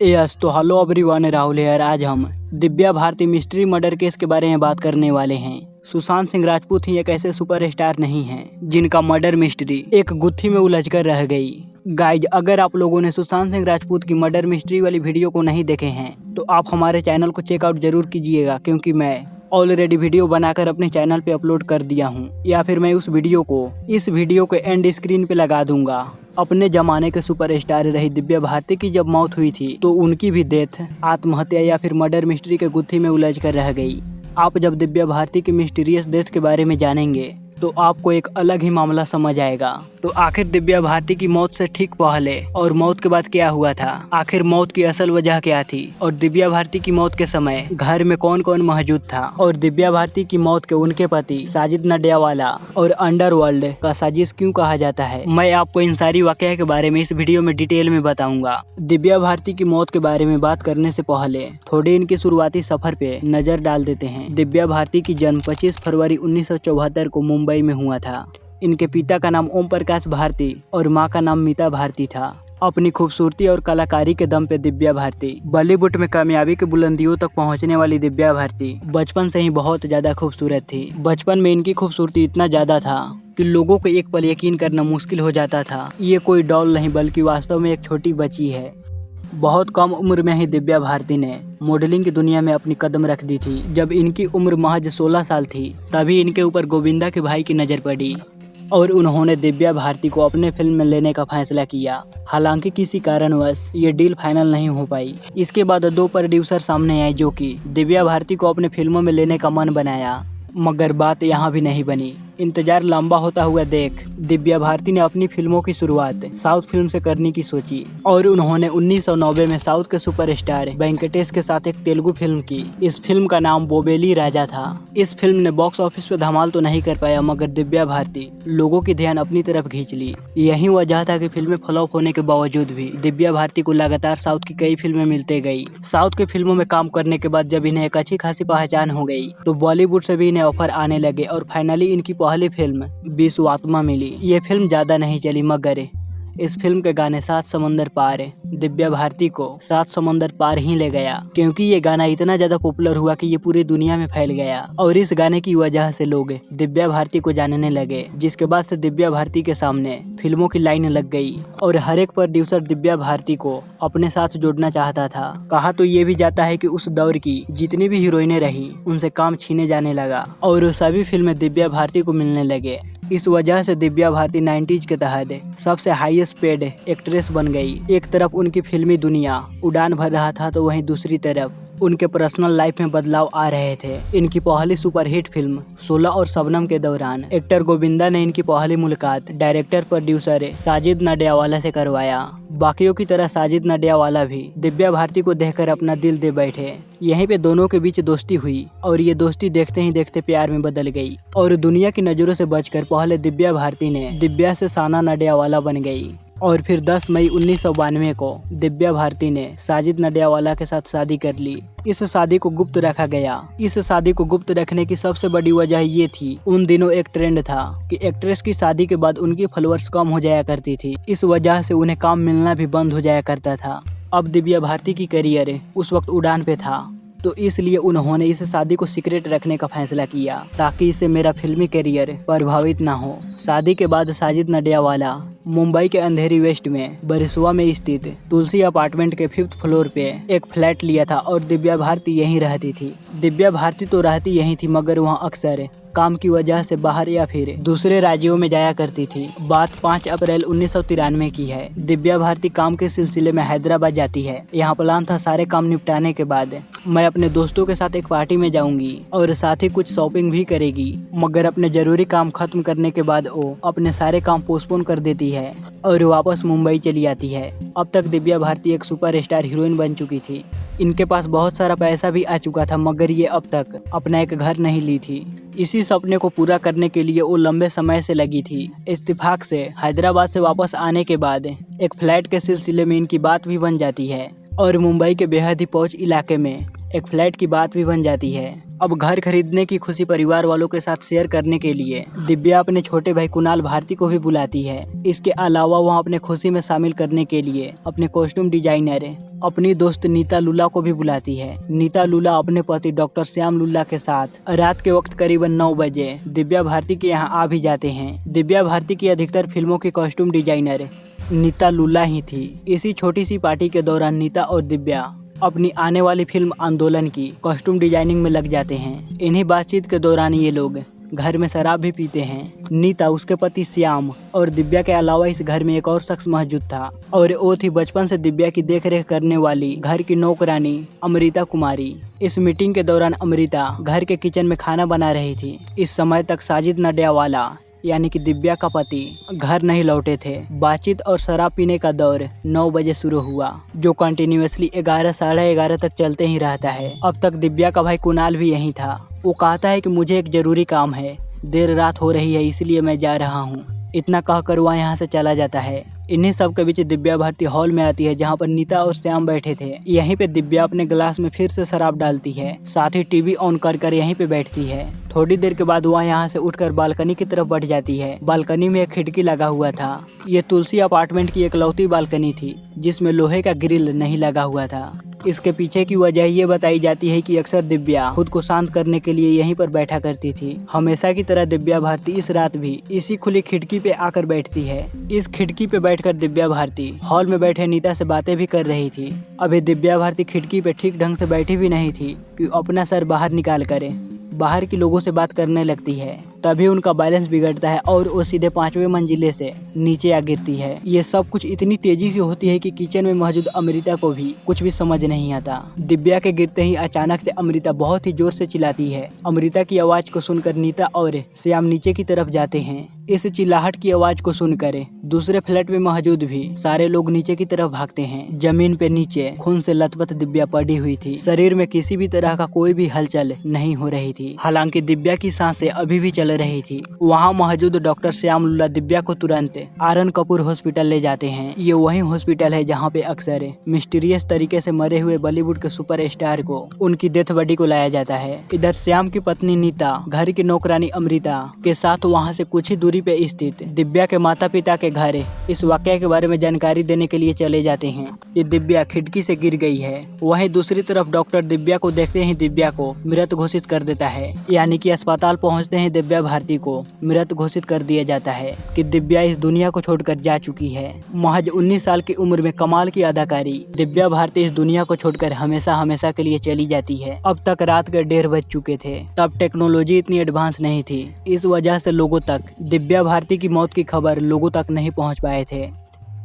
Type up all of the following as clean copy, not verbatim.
Yes तो hello everyone, Rahul है। आज हम Divya Bharti mystery murder case के बारे में बात करने वाले हैं। सुशांत सिंह राजपूत ही एक ऐसे सुपरस्टार नहीं हैं जिनका मर्डर मिस्ट्री एक गुत्थी में उलझकर रह गई। गाइज, अगर आप लोगों ने सुशांत सिंह राजपूत की मर्डर मिस्ट्री वाली वीडियो को नहीं देखे हैं तो आप हमारे चैनल को चेकआउट जरूर कीजिएगा, क्योंकि मैं ऑलरेडी वीडियो बनाकर अपने चैनल पे अपलोड कर दिया हूँ, या फिर मैं उस वीडियो को इस वीडियो के एंड स्क्रीन पे लगा दूंगा। अपने जमाने के सुपरस्टार रही दिव्या भारती की जब मौत हुई थी तो उनकी भी डेथ आत्महत्या या फिर मर्डर मिस्ट्री के गुत्थी में उलझ कर रह गई। आप जब दिव्या भारती की मिस्टीरियस डेथ के बारे में जानेंगे तो आपको एक अलग ही मामला समझ आएगा। तो आखिर दिव्या भारती की मौत से ठीक पहले और मौत के बाद क्या हुआ था, आखिर मौत की असल वजह क्या थी, और दिव्या भारती की मौत के समय घर में कौन कौन मौजूद था, और दिव्या भारती की मौत के उनके पति साजिद नडियाडवाला और अंडरवर्ल्ड का साजिश क्यों कहा जाता है, मैं आपको इन सारी वाकया के बारे में इस वीडियो में डिटेल में बताऊंगा। दिव्या भारती की मौत के बारे में बात करने से पहले थोड़ी इनकी शुरुआती सफर पे नजर डाल देते हैं। दिव्या भारती की जन्म 25 फरवरी 1974 को मुंबई में हुआ था। इनके पिता का नाम ओम प्रकाश भारती और मां का नाम मीता भारती था। अपनी खूबसूरती और कलाकारी के दम पे दिव्या भारती बॉलीवुड में कामयाबी के बुलंदियों तक पहुंचने वाली दिव्या भारती बचपन से ही बहुत ज्यादा खूबसूरत थी। बचपन में इनकी खूबसूरती इतना ज्यादा था कि लोगों को एक पल यकीन करना मुश्किल हो जाता था ये कोई डॉल नहीं बल्कि वास्तव में एक छोटी बच्ची है। बहुत कम उम्र में ही दिव्या भारती ने मॉडलिंग की दुनिया में अपनी कदम रख दी थी। जब इनकी उम्र महज 16 साल थी तभी इनके ऊपर गोविंदा के भाई की नज़र पड़ी और उन्होंने दिव्या भारती को अपने फिल्म में लेने का फैसला किया। हालांकि किसी कारणवश ये डील फाइनल नहीं हो पाई। इसके बाद 2 प्रोड्यूसर सामने आए जो कि दिव्या भारती को अपने फिल्मों में लेने का मन बनाया, मगर बात यहाँ भी नहीं बनी। इंतजार लंबा होता हुआ देख दिव्या भारती ने अपनी फिल्मों की शुरुआत साउथ फिल्म से करने की सोची और उन्होंने 1990 में साउथ के सुपरस्टार वेंकटेश के साथ एक तेलुगु फिल्म की। इस फिल्म का नाम बोबेली राजा था। इस फिल्म ने बॉक्स ऑफिस पे धमाल तो नहीं कर पाया, मगर दिव्या भारती लोगों की ध्यान अपनी तरफ खींच ली। यही वजह था कि फिल्में फ्लॉप होने के बावजूद भी दिव्या भारती को लगातार साउथ की कई फिल्में मिलते गई। साउथ की फिल्मों में काम करने के बाद जब इन्हें एक अच्छी खासी पहचान हो गई तो बॉलीवुड से भी इन्हें ऑफर आने लगे और फाइनली इनकी पहली फिल्म विश्वात्मा मिली। ये फिल्म ज्यादा नहीं चली, मगर इस फिल्म के गाने 7 समंदर पार दिव्या भारती को 7 समंदर पार ही ले गया, क्योंकि ये गाना इतना ज्यादा पॉपुलर हुआ कि ये पूरी दुनिया में फैल गया और इस गाने की वजह से लोग दिव्या भारती को जानने लगे। जिसके बाद से दिव्या भारती के सामने फिल्मों की लाइन लग गई और हर एक प्रोड्यूसर दिव्या भारती को अपने साथ जोड़ना चाहता था। कहा तो ये भी जाता है कि उस दौर की जितनी भी हीरोइनें रही उनसे काम छीने जाने लगा और सभी फिल्में दिव्या भारती को मिलने लगे। इस वजह से दिव्या भारती 90s के तहत सबसे हाईएस्ट पेड एक्ट्रेस बन गई। एक तरफ उनकी फिल्मी दुनिया उड़ान भर रहा था तो वहीं दूसरी तरफ उनके पर्सनल लाइफ में बदलाव आ रहे थे। इनकी पहली सुपरहिट फिल्म 16 और शबनम के दौरान एक्टर गोविंदा ने इनकी पहली मुलाकात डायरेक्टर प्रोड्यूसर साजिद नडियाडवाला से करवाया। बाकियों की तरह साजिद नडियाडवाला भी दिव्या भारती को देखकर अपना दिल दे बैठे। यहीं पे दोनों के बीच दोस्ती हुई और ये दोस्ती देखते ही देखते प्यार में बदल गई और दुनिया की नजरों से बचकर पहले दिव्या भारती ने दिव्या से साना नडियाडवाला बन गई और फिर 10 मई 1992 को दिव्या भारती ने साजिद नडियाडवाला के साथ शादी कर ली। इस शादी को गुप्त रखा गया। इस शादी को गुप्त रखने की सबसे बड़ी वजह ये थी, उन दिनों एक ट्रेंड था कि एक्ट्रेस की शादी के बाद उनकी फॉलोअर्स कम हो जाया करती थी। इस वजह से उन्हें काम मिलना भी बंद हो जाया करता था। अब दिव्या भारती की करियर उस वक्त उड़ान पे था, तो इसलिए उन्होंने इस शादी को सीक्रेट रखने का फैसला किया ताकि इससे मेरा फिल्मी करियर प्रभावित ना हो। शादी के बाद साजिद नडियाडवाला मुंबई के अंधेरी वेस्ट में बरिसवा में स्थित तुलसी अपार्टमेंट के 5th फ्लोर पे एक फ्लैट लिया था और दिव्या भारती यहीं रहती थी। दिव्या भारती तो रहती यहीं थी, मगर वहाँ अक्सर काम की वजह से बाहर या फिर दूसरे राज्यों में जाया करती थी। बात 5 अप्रैल 1993 की है। दिव्या भारती काम के सिलसिले में हैदराबाद जाती है। यहाँ प्लान था सारे काम निपटाने के बाद मैं अपने दोस्तों के साथ एक पार्टी में जाऊंगी और साथ ही कुछ शॉपिंग भी करेगी, मगर अपने जरूरी काम खत्म करने के बाद वो अपने सारे काम पोस्टपोन कर देती है और वापस मुंबई चली आती है। अब तक दिव्या भारती एक सुपरस्टार हीरोइन बन चुकी थी। इनके पास बहुत सारा पैसा भी आ चुका था, मगर ये अब तक अपना एक घर नहीं ली थी। इसी सपने को पूरा करने के लिए वो लंबे समय से लगी थी। इत्तेफाक से हैदराबाद से वापस आने के बाद एक फ्लैट के सिलसिले में इनकी बात भी बन जाती है और मुंबई के बेहद ही पहुंच इलाके में एक फ्लैट की बात भी बन जाती है। अब घर खरीदने की खुशी परिवार वालों के साथ शेयर करने के लिए दिव्या अपने छोटे भाई कुणाल भारती को भी बुलाती है। इसके अलावा वहाँ अपने खुशी में शामिल करने के लिए अपने कॉस्ट्यूम डिजाइनर अपनी दोस्त नीता लुल्ला को भी बुलाती है। नीता लुल्ला अपने पति डॉक्टर श्याम लुल्ला के साथ रात के वक्त करीबन 9 बजे दिव्या भारती के यहाँ आ भी जाते हैं। दिव्या भारती की अधिकतर फिल्मों की कॉस्ट्यूम डिजाइनर नीता लुल्ला ही थी। इसी छोटी सी पार्टी के दौरान नीता और दिव्या अपनी आने वाली फिल्म आंदोलन की कॉस्ट्यूम डिजाइनिंग में लग जाते हैं। इन्हीं बातचीत के दौरान ये लोग घर में शराब भी पीते हैं। नीता, उसके पति श्याम और दिव्या के अलावा इस घर में एक और शख्स मौजूद था और वो थी बचपन से दिव्या की देखरेख करने वाली घर की नौकरानी अमृता कुमारी। इस मीटिंग के दौरान अमृता घर के किचन में खाना बना रही थी। इस समय तक साजिद नडियावाला यानी कि दिव्या का पति घर नहीं लौटे थे। बातचीत और शराब पीने का दौर 9 बजे शुरू हुआ, जो कंटिन्यूअसली 11 साढ़े 11 तक चलते ही रहता है। अब तक दिव्या का भाई कुणाल भी यहीं था। वो कहता है कि मुझे एक जरूरी काम है, देर रात हो रही है इसलिए मैं जा रहा हूँ। इतना कहकर वह यहाँ से चला जाता है। इन्हीं सब के बीच दिव्या भारती हॉल में आती है, जहाँ पर नीता और श्याम बैठे थे। यहीं पे दिव्या अपने गिलास में फिर से शराब डालती है, साथ ही टीवी ऑन कर यहीं पे बैठती है। थोड़ी देर के बाद वह यहाँ से उठकर बालकनी की तरफ बढ़ जाती है। बालकनी में एक खिड़की लगा हुआ था। ये तुलसी अपार्टमेंट की इकलौती बालकनी थी जिसमें लोहे का ग्रिल नहीं लगा हुआ था। इसके पीछे की वजह ये बताई जाती है कि अक्सर दिव्या खुद को शांत करने के लिए यहीं पर बैठा करती थी। हमेशा की तरह दिव्या भारती इस रात भी इसी खुली खिड़की पे आकर बैठती है। इस खिड़की पे बैठकर दिव्या भारती हॉल में बैठे नीता से बातें भी कर रही थी। अभी दिव्या भारती खिड़की पे ठीक ढंग से बैठी भी नहीं थी कि अपना सर बाहर निकाल कर बाहर के लोगों से बात करने लगती है। तभी उनका बैलेंस बिगड़ता है और वो सीधे 5वें मंजिले से नीचे आ गिरती है। ये सब कुछ इतनी तेजी से होती है कि किचन में मौजूद अमृता को भी कुछ भी समझ नहीं आता। दिव्या के गिरते ही अचानक से अमृता बहुत ही जोर से चिल्लाती है। अमृता की आवाज को सुनकर नीता और श्याम नीचे की तरफ जाते हैं। इस चिल्लाहट की आवाज को सुनकर दूसरे फ्लैट में मौजूद भी सारे लोग नीचे की तरफ भागते हैं। जमीन पे नीचे खून से लथपथ दिव्या पड़ी हुई थी। शरीर में किसी भी तरह का कोई भी हलचल नहीं हो रही थी। हालांकि दिव्या की सांसें अभी भी चल रही थी। वहाँ मौजूद डॉक्टर श्याम लुल्ला दिव्या को तुरंत आरन कपूर हॉस्पिटल ले जाते हैं। ये वही हॉस्पिटल है जहाँ पे अक्सर मिस्टीरियस तरीके से मरे हुए बॉलीवुड के सुपरस्टार को उनकी डेथ बॉडी को लाया जाता है। इधर श्याम की पत्नी नीता घर की नौकरानी अमृता के साथ वहाँ से कुछ ही दूरी पे स्थित दिव्या के माता पिता के घर इस वाकया के बारे में जानकारी देने के लिए चले जाते हैं। ये दिव्या खिड़की से गिर गई है। वहीं दूसरी तरफ डॉक्टर दिव्या को देखते ही दिव्या को मृत घोषित कर देता है। यानी कि अस्पताल पहुंचते ही दिव्या भारती को मृत घोषित कर दिया जाता है कि दिव्या इस दुनिया को छोड़कर जा चुकी है। महज 19 साल की उम्र में कमाल की अदाकारी दिव्या भारती इस दुनिया को छोड़कर हमेशा हमेशा के लिए चली जाती है। अब तक रात के 1:30 बज चुके थे। तब टेक्नोलॉजी इतनी एडवांस नहीं थी। इस वजह से लोगों तक दिव्या भारती की मौत की खबर लोगों तक नहीं पहुंच पाए थे।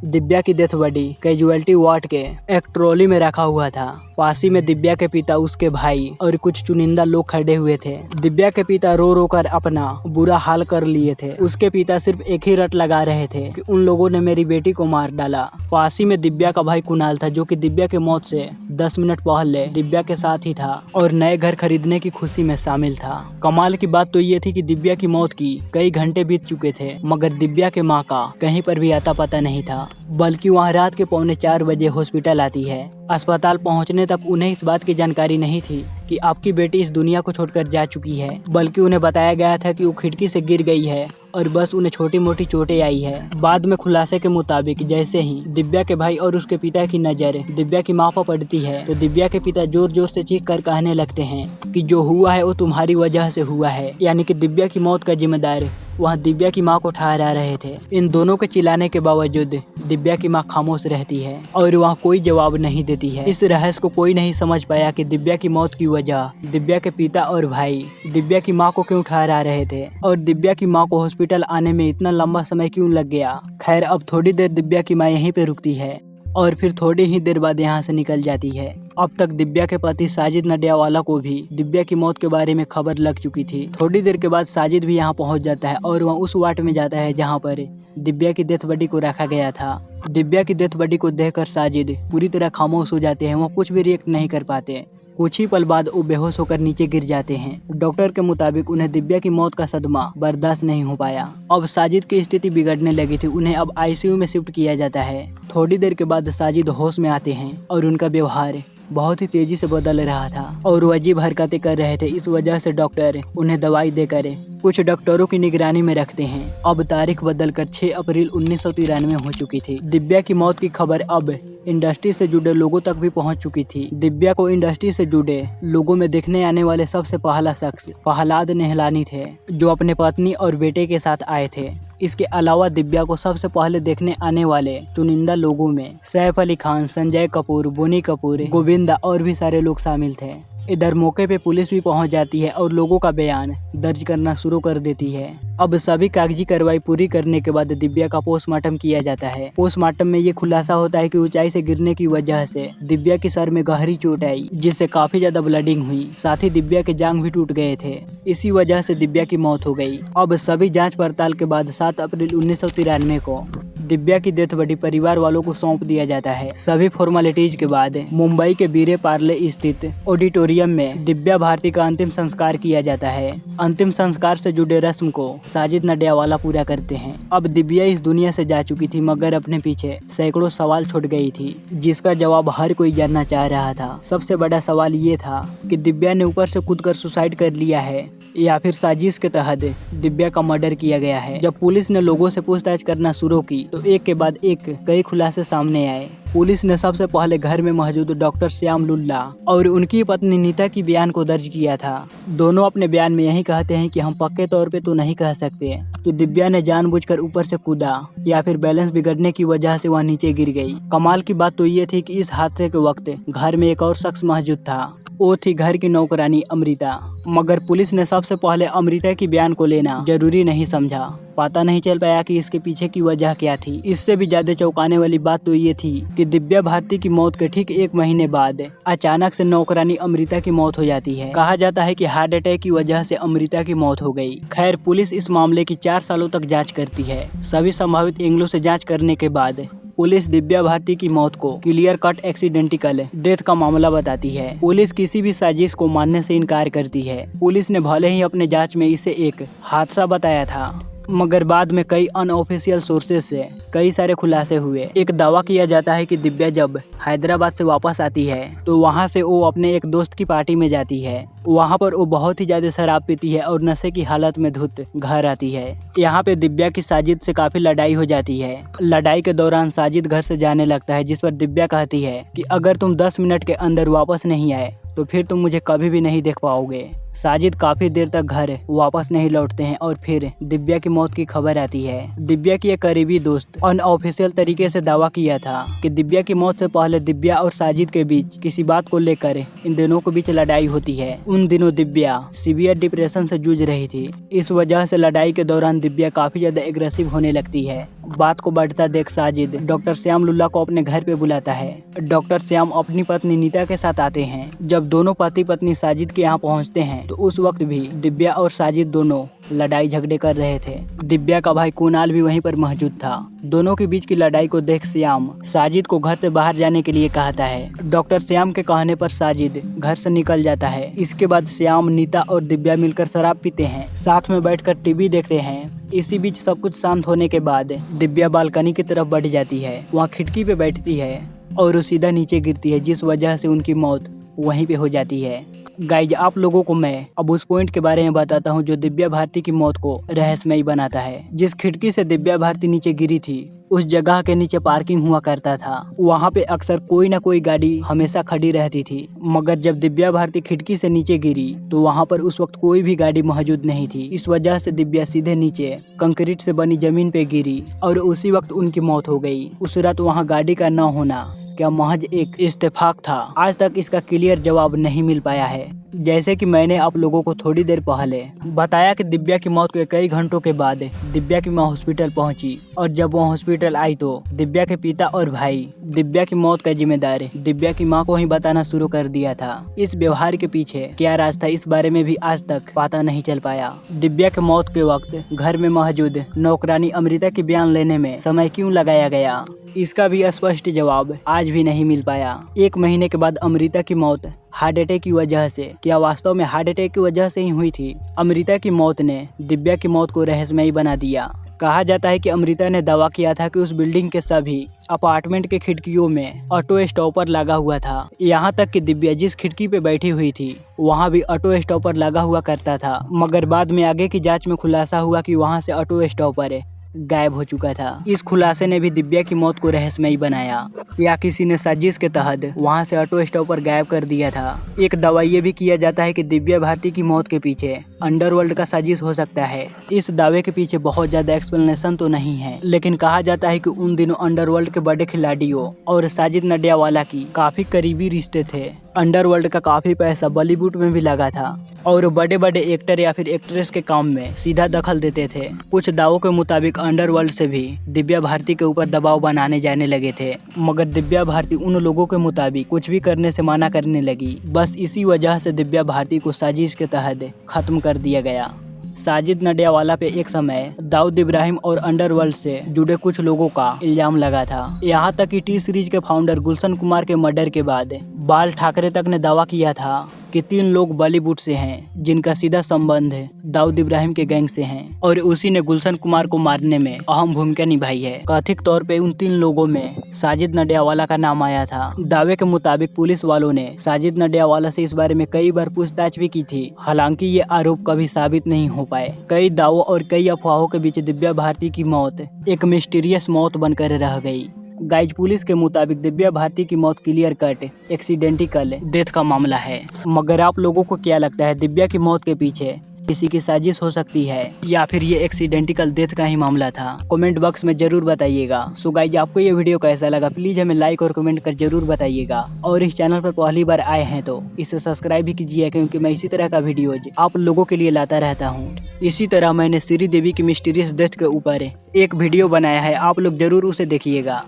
दिव्या की डेथ बॉडी कैजुअलिटी वार्ड के एक ट्रॉली में रखा हुआ था। पास ही में दिव्या के पिता, उसके भाई और कुछ चुनिंदा लोग खड़े हुए थे। दिव्या के पिता रो रो कर अपना बुरा हाल कर लिए थे। उसके पिता सिर्फ एक ही रट लगा रहे थे कि उन लोगों ने मेरी बेटी को मार डाला। पास ही में दिव्या का भाई कुणाल था, जो कि दिव्या के मौत से 10 मिनट पहले दिव्या के साथ ही था और नए घर खरीदने की खुशी में शामिल था। कमाल की बात तो ये थी कि दिव्या की मौत की कई घंटे बीत चुके थे, मगर दिव्या के माँ का कहीं पर भी आता पता नहीं था। बल्कि वहाँ रात के 3:45 बजे हॉस्पिटल आती है। अस्पताल पहुँचने तक उन्हें इस बात की जानकारी नहीं थी कि आपकी बेटी इस दुनिया को छोड़कर जा चुकी है, बल्कि उन्हें बताया गया था कि वो खिड़की से गिर गई है और बस उन्हें छोटी मोटी चोटें आई है। बाद में खुलासे के मुताबिक जैसे ही दिव्या के भाई और उसके पिता की नज़र दिव्या की माँ पर पड़ती है तो दिव्या के पिता जोर जोर से चीख कर कहने लगते हैं कि जो हुआ है वो तुम्हारी वजह से हुआ है। यानी कि दिव्या की मौत का जिम्मेदार वहाँ दिव्या की माँ को ठहरा रहे थे। इन दोनों के चिल्लाने के बावजूद दिव्या की माँ खामोश रहती है और वहाँ कोई जवाब नहीं देती है। इस रहस्य को कोई नहीं समझ पाया कि दिव्या की मौत की वजह दिव्या के पिता और भाई दिव्या की माँ को क्यों ठहरा रहे थे और दिव्या की माँ को हॉस्पिटल आने में इतना लंबा समय क्यों लग गया। खैर, अब थोड़ी देर दिव्या की माँ यहीं पे रुकती है और फिर थोड़ी ही देर बाद यहाँ से निकल जाती है। अब तक दिव्या के पति साजिद नडियावाला को भी दिव्या की मौत के बारे में खबर लग चुकी थी। थोड़ी देर के बाद साजिद भी यहाँ पहुँच जाता है और वह उस वार्ड में जाता है जहाँ पर दिव्या की डेथ बॉडी को रखा गया था। दिव्या की डेथ बॉडी को देखकर साजिद पूरी तरह खामोश हो जाते हैं। वो कुछ भी रिएक्ट नहीं कर पाते। कुछ ही पल बाद वो बेहोश होकर नीचे गिर जाते हैं। डॉक्टर के मुताबिक उन्हें दिव्या की मौत का सदमा बर्दाश्त नहीं हो पाया। अब साजिद की स्थिति बिगड़ने लगी थी। उन्हें अब आईसीयू में शिफ्ट किया जाता है। थोड़ी देर के बाद साजिद होश में आते हैं और उनका व्यवहार बहुत ही तेजी से बदल रहा था और वो अजीब हरकतें कर रहे थे। इस वजह से डॉक्टर उन्हें दवाई देकर कुछ डॉक्टरों की निगरानी में रखते हैं। अब तारीख बदलकर 6 अप्रैल 1993 हो चुकी थी। दिव्या की मौत की खबर अब इंडस्ट्री से जुड़े लोगों तक भी पहुंच चुकी थी। दिव्या को इंडस्ट्री से जुड़े लोगों में देखने आने वाले सबसे पहला शख्स प्रहलाद निहलानी थे, जो अपने पत्नी और बेटे के साथ आए थे। इसके अलावा दिव्या को सबसे पहले देखने आने वाले चुनिंदा लोगों में सैफ अली खान, संजय कपूर, बोनी कपूर, गोविंदा और भी सारे लोग शामिल थे। इधर मौके पे पुलिस भी पहुंच जाती है और लोगों का बयान दर्ज करना शुरू कर देती है। अब सभी कागजी कार्रवाई पूरी करने के बाद दिव्या का पोस्टमार्टम किया जाता है। पोस्टमार्टम में ये खुलासा होता है कि ऊंचाई से गिरने की वजह से दिव्या के सर में गहरी चोट आई, जिससे काफी ज्यादा ब्लडिंग हुई। साथ ही दिव्या के जांघ भी टूट गए थे। इसी वजह से दिव्या की मौत हो गई। अब सभी जाँच पड़ताल के बाद 7 अप्रैल 1993 को दिव्या की डेथ बॉडी परिवार वालों को सौंप दिया जाता है। सभी फॉर्मेलिटीज के बाद मुंबई के बीरे पार्ले स्थित ऑडिटोरियम में दिव्या भारती का अंतिम संस्कार किया जाता है। अंतिम संस्कार से जुड़े रस्म को साजिद नडियाडवाला पूरा करते हैं। अब दिव्या इस दुनिया से जा चुकी थी, मगर अपने पीछे सैकड़ों सवाल छोड़ गई थी, जिसका जवाब हर कोई जानना चाह रहा था। सबसे बड़ा सवाल ये था कि दिव्या ने ऊपर से कूदकर सुसाइड कर लिया है या फिर साजिश के तहत दिव्या का मर्डर किया गया है। जब पुलिस ने लोगों से पूछताछ करना शुरू की तो एक के बाद एक कई खुलासे सामने आए। पुलिस ने सबसे पहले घर में मौजूद डॉक्टर श्याम लुल्ला और उनकी पत्नी नीता की बयान को दर्ज किया था। दोनों अपने बयान में यही कहते हैं कि हम पक्के तौर पे तो नहीं कह सकते कि दिव्या ने जानबूझकर ऊपर से कूदा या फिर बैलेंस बिगड़ने की वजह से वह नीचे गिर गई। कमाल की बात तो ये थी कि इस हादसे के वक्त घर में एक और शख्स मौजूद था। वो थी घर की नौकरानी अमृता। मगर पुलिस ने सबसे पहले अमृता की बयान को लेना जरूरी नहीं समझा। पता नहीं चल पाया कि इसके पीछे की वजह क्या थी। इससे भी ज्यादा चौंकाने वाली बात तो ये थी कि दिव्या भारती की मौत के ठीक 1 महीने बाद अचानक से नौकरानी अमृता की मौत हो जाती है। कहा जाता है कि हार्ट अटैक की वजह से अमृता की मौत हो गई। खैर, पुलिस इस मामले की 4 सालों तक जाँच करती है। सभी संभावित एंगलों से जाँच करने के बाद पुलिस दिव्या भारती की मौत को क्लियर कट एक्सीडेंटल डेथ का मामला बताती है। पुलिस किसी भी साजिश को मानने से इनकार करती है। पुलिस ने भले ही अपने जांच में इसे एक हादसा बताया था, मगर बाद में कई अनऑफिशियल सोर्सेज से कई सारे खुलासे हुए। एक दावा किया जाता है कि दिव्या जब हैदराबाद से वापस आती है तो वहां से वो अपने एक दोस्त की पार्टी में जाती है। वहां पर वो बहुत ही ज्यादा शराब पीती है और नशे की हालत में धुत घर आती है। यहाँ पे दिव्या की साजिद से काफी लड़ाई हो जाती है। लड़ाई के दौरान साजिद घर से जाने लगता है, जिस पर दिव्या कहती है कि अगर तुम 10 मिनट के अंदर वापस नहीं आए तो फिर तुम मुझे कभी भी नहीं देख पाओगे। साजिद काफी देर तक घर वापस नहीं लौटते हैं और फिर दिव्या की मौत की खबर आती है। दिव्या की एक करीबी दोस्त अनऑफिशियल तरीके से दावा किया था कि दिव्या की मौत से पहले दिव्या और साजिद के बीच किसी बात को लेकर इन दोनों के बीच लड़ाई होती है। उन दिनों दिव्या सीवियर डिप्रेशन से जूझ रही थी। इस वजह से लड़ाई के दौरान दिव्या काफी ज्यादा एग्रेसिव होने लगती है। बात को बढ़ता देख साजिद डॉक्टर श्याम लुल्ला को अपने घर पे बुलाता है। डॉक्टर श्याम अपनी पत्नी नीता के साथ आते हैं। जब दोनों पति पत्नी साजिद के यहाँ पहुँचते हैं तो उस वक्त भी दिव्या और साजिद दोनों लड़ाई झगड़े कर रहे थे। दिव्या का भाई कुणाल भी वहीं पर मौजूद था। दोनों के बीच की लड़ाई को देख श्याम साजिद को घर से बाहर जाने के लिए कहता है। डॉक्टर श्याम के कहने पर साजिद घर से निकल जाता है। इसके बाद श्याम, नीता और दिव्या मिलकर शराब पीते हैं, साथ में बैठकर टीवी देखते हैं। इसी बीच सब कुछ शांत होने के बाद दिव्या बालकनी की तरफ बढ़ जाती है। वहाँ खिड़की पे बैठती है और वो सीधा नीचे गिरती है, जिस वजह से उनकी मौत वहीं पे हो जाती है। गाइज, आप लोगों को मैं अब उस पॉइंट के बारे में बताता हूँ जो दिव्या भारती की मौत को रहस्यमयी बनाता है। जिस खिड़की से दिव्या भारती नीचे गिरी थी उस जगह के नीचे पार्किंग हुआ करता था। वहाँ पे अक्सर कोई ना कोई गाड़ी हमेशा खड़ी रहती थी, मगर जब दिव्या भारती खिड़की से नीचे गिरी तो वहाँ पर उस वक्त कोई भी गाड़ी मौजूद नहीं थी। इस वजह से दिव्या सीधे नीचे कंक्रीट से बनी जमीन पे गिरी और उसी वक्त उनकी मौत हो गई। उस रात वहाँ गाड़ी का न होना क्या महज एक इत्तेफाक था? आज तक इसका क्लियर जवाब नहीं मिल पाया है। जैसे कि मैंने आप लोगों को थोड़ी देर पहले बताया कि दिव्या की मौत के कई घंटों के बाद दिव्या की मां हॉस्पिटल पहुंची और जब वो हॉस्पिटल आई तो दिव्या के पिता और भाई दिव्या की मौत का जिम्मेदार दिव्या की मां को ही बताना शुरू कर दिया था। इस व्यवहार के पीछे क्या राज था, इस बारे में भी आज तक पता नहीं चल पाया। दिव्या के मौत के वक्त घर में मौजूद नौकरानी अमृता की बयान लेने में समय क्यों लगाया गया, इसका भी स्पष्ट जवाब आज भी नहीं मिल पाया। 1 महीने के बाद अमृता की मौत हार्ट अटैक की वजह से, क्या वास्तव में हार्ट अटैक की वजह से ही हुई थी? अमृता की मौत ने दिव्या की मौत को रहस्यमयी बना दिया। कहा जाता है कि अमृता ने दावा किया था कि उस बिल्डिंग के सभी अपार्टमेंट के खिड़कियों में ऑटो स्टॉपर लगा हुआ था। यहाँ तक कि दिव्या जिस खिड़की पे बैठी हुई थी वहाँ भी ऑटो स्टॉपर लगा हुआ करता था, मगर बाद में आगे की जांच में खुलासा हुआ कि वहाँ से ऑटो स्टॉपर गायब हो चुका था। इस खुलासे ने भी दिव्या की मौत को रहस्यमयी बनाया। या किसी ने साजिश के तहत वहां से ऑटो स्टॉपर गायब कर दिया था। एक दावा ये भी किया जाता है कि दिव्या भारती की मौत के पीछे अंडरवर्ल्ड का साजिश हो सकता है। इस दावे के पीछे बहुत ज्यादा एक्सप्लेनेशन तो नहीं है, लेकिन कहा जाता है कि उन दिनों अंडरवर्ल्ड के बड़े खिलाड़ियों और साजिद नडियाडवाला की काफी करीबी रिश्ते थे। अंडरवर्ल्ड का काफी पैसा बॉलीवुड में भी लगा था और बड़े बड़े एक्टर या फिर एक्ट्रेस के काम में सीधा दखल देते थे। कुछ दावों के मुताबिक अंडरवर्ल्ड से भी दिव्या भारती के ऊपर दबाव बनाने जाने लगे थे, मगर दिव्या भारती उन लोगों के मुताबिक कुछ भी करने से मना करने लगी। बस इसी वजह से दिव्या भारती को साजिश के तहत खत्म कर दिया गया। साजिद नडियाडवाला पे एक समय दाऊद इब्राहिम और अंडरवर्ल्ड से जुड़े कुछ लोगों का इल्जाम लगा था। यहाँ तक कि टी सीरीज के फाउंडर गुलशन कुमार के मर्डर के बाद बाल ठाकरे तक ने दावा किया था कि 3 लोग बॉलीवुड से हैं जिनका सीधा संबंध दाऊद इब्राहिम के गैंग से है और उसी ने गुलशन कुमार को मारने में अहम भूमिका निभाई है। कथित तौर पे उन 3 लोगों में साजिद नडियाडवाला का नाम आया था। दावे के मुताबिक पुलिस वालों ने साजिद नडियाडवाला से इस बारे में कई बार पूछताछ भी की थी, हालांकि ये आरोप कभी साबित नहीं हो पाए। कई दावों और कई अफवाहों के बीच दिव्या भारती की मौत एक मिस्टीरियस मौत बनकर रह गई। गाइज, पुलिस के मुताबिक दिव्या भारती की मौत क्लियर कट एक्सीडेंटल डेथ का मामला है। मगर आप लोगों को क्या लगता है, दिव्या की मौत के पीछे किसी की साजिश हो सकती है या फिर ये एक्सीडेंटल डेथ का ही मामला था? कमेंट बॉक्स में जरूर बताइएगा। सो गाइज, आपको ये वीडियो कैसा लगा प्लीज हमें लाइक और कमेंट कर जरूर बताइएगा। और इस चैनल पर पहली बार आए हैं तो इसे सब्सक्राइब भी कीजिए, क्योंकि मैं इसी तरह का वीडियोज आप लोगों के लिए लाता रहता हूँ। इसी तरह मैंने श्रीदेवी की मिस्टीरियस डेथ के ऊपर एक वीडियो बनाया है, आप लोग जरूर उसे देखिएगा।